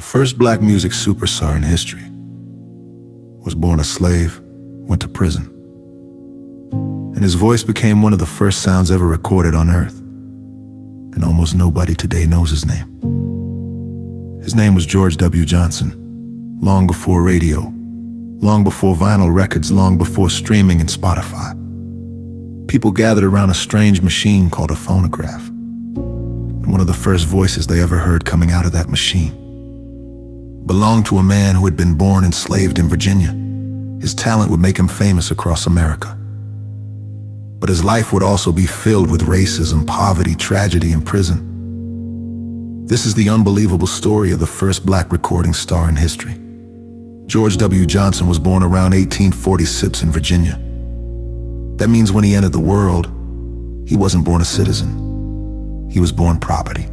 first black music superstar in history, was born a slave, went to prison, and his voice became one of the first sounds ever recorded on Earth, and almost nobody today knows his name. His name was George W. Johnson, long before radio, long before vinyl records, long before streaming and Spotify. People gathered around a strange machine called a phonograph, and one of the first voices they ever heard coming out of that machine belonged to a man who had been born enslaved in Virginia. His talent would make him famous across America, but his life would also be filled with racism, poverty, tragedy, and prison. This is the unbelievable story of the first black recording star in history. George W. Johnson was born around 1846 in Virginia. That means when he entered the world, he wasn't born a citizen. He was born property.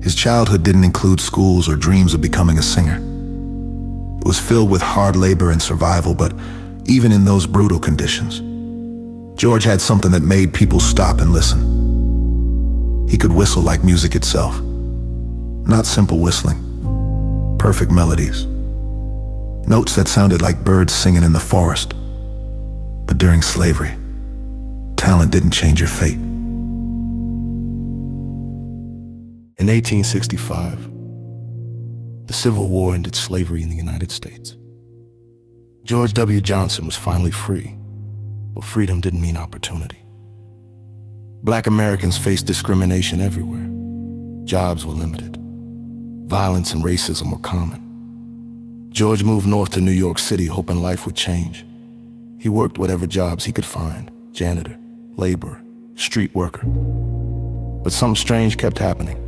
His childhood didn't include schools or dreams of becoming a singer. It was filled with hard labor and survival, but even in those brutal conditions, George had something that made people stop and listen. He could whistle like music itself. Not simple whistling, perfect melodies. Notes that sounded like birds singing in the forest. But during slavery, talent didn't change your fate. In 1865, the Civil War ended slavery in the United States. George W. Johnson was finally free, but freedom didn't mean opportunity. Black Americans faced discrimination everywhere. Jobs were limited. Violence and racism were common. George moved north to New York City hoping life would change. He worked whatever jobs he could find: janitor, laborer, street worker. But something strange kept happening.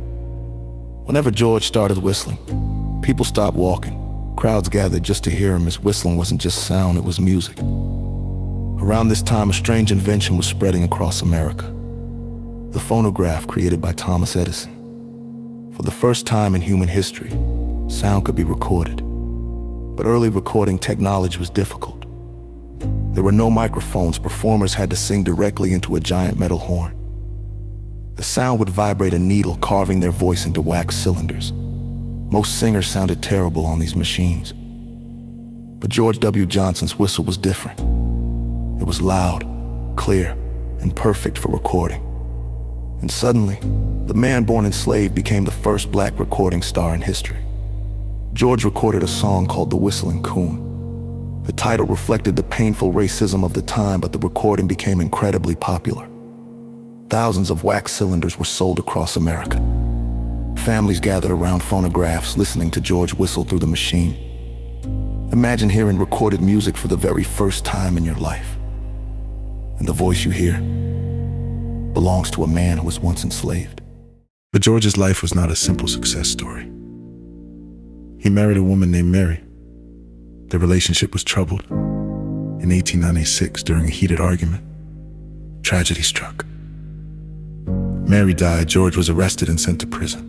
Whenever George started whistling, people stopped walking. Crowds gathered just to hear him. His whistling wasn't just sound, it was music. Around this time, a strange invention was spreading across America: the phonograph, created by Thomas Edison. For the first time in human history, sound could be recorded. But early recording technology was difficult. There were no microphones. Performers had to sing directly into a giant metal horn. The sound would vibrate a needle, carving their voice into wax cylinders. Most singers sounded terrible on these machines. But George W. Johnson's whistle was different. It was loud, clear, and perfect for recording. And suddenly, the man born enslaved became the first black recording star in history. George recorded a song called The Whistling Coon. The title reflected the painful racism of the time, but the recording became incredibly popular. Thousands of wax cylinders were sold across America. Families gathered around phonographs, listening to George whistle through the machine. Imagine hearing recorded music for the very first time in your life. And the voice you hear belongs to a man who was once enslaved. But George's life was not a simple success story. He married a woman named Mary. Their relationship was troubled. In 1896, during a heated argument, tragedy struck. Mary died. George was arrested and sent to prison.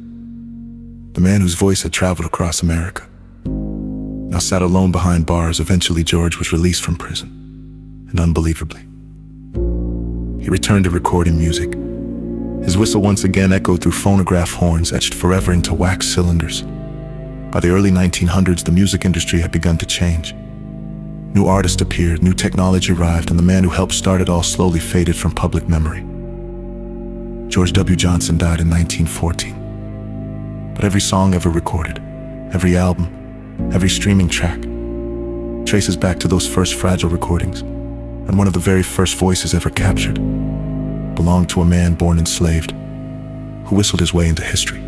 The man whose voice had traveled across America now sat alone behind bars. Eventually, George was released from prison, and unbelievably, he returned to recording music. His whistle once again echoed through phonograph horns, etched forever into wax cylinders. By the early 1900s, the music industry had begun to change. New artists appeared, new technology arrived, and the man who helped start it all slowly faded from public memory. George W. Johnson died in 1914. But every song ever recorded, every album, every streaming track, traces back to those first fragile recordings, and one of the very first voices ever captured belonged to a man born enslaved, who whistled his way into history.